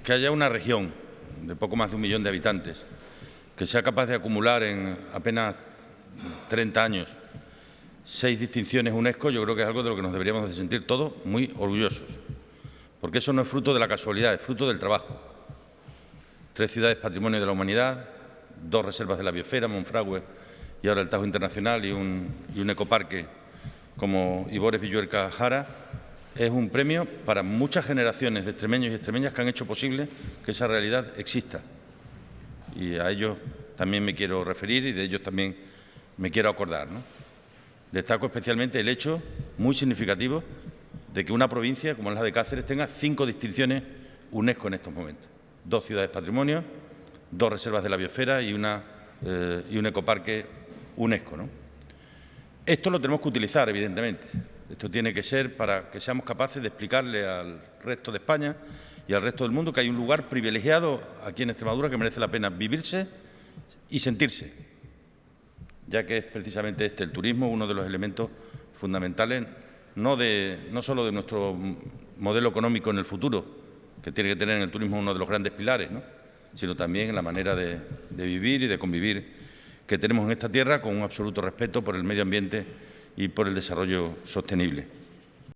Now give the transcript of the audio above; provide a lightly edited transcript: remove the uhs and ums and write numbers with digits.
que haya una región de poco más de 1 millón de habitantes que sea capaz de acumular en apenas 30 años 6 distinciones UNESCO, yo creo que es algo de lo que nos deberíamos de sentir todos muy orgullosos, porque eso no es fruto de la casualidad, es fruto del trabajo. 3 ciudades patrimonio de la humanidad, 2 reservas de la biosfera, Monfragüe y ahora el Tajo Internacional y un ecoparque como Ibores Villuerca Jara, es un premio para muchas generaciones de extremeños y extremeñas que han hecho posible que esa realidad exista. Y a ellos también me quiero referir y de ellos también me quiero acordar, ¿no? Destaco especialmente el hecho muy significativo de que una provincia como la de Cáceres tenga 5 distinciones UNESCO en estos momentos. 2 ciudades patrimonio, 2 reservas de la biosfera y un ecoparque UNESCO, ¿no? Esto lo tenemos que utilizar, evidentemente. Esto tiene que ser para que seamos capaces de explicarle al resto de España y al resto del mundo que hay un lugar privilegiado aquí en Extremadura que merece la pena vivirse y sentirse, ya que es precisamente el turismo, uno de los elementos fundamentales, no solo de nuestro modelo económico en el futuro, que tiene que tener en el turismo uno de los grandes pilares, ¿no?, sino también en la manera de vivir y de convivir que tenemos en esta tierra con un absoluto respeto por el medio ambiente y por el desarrollo sostenible.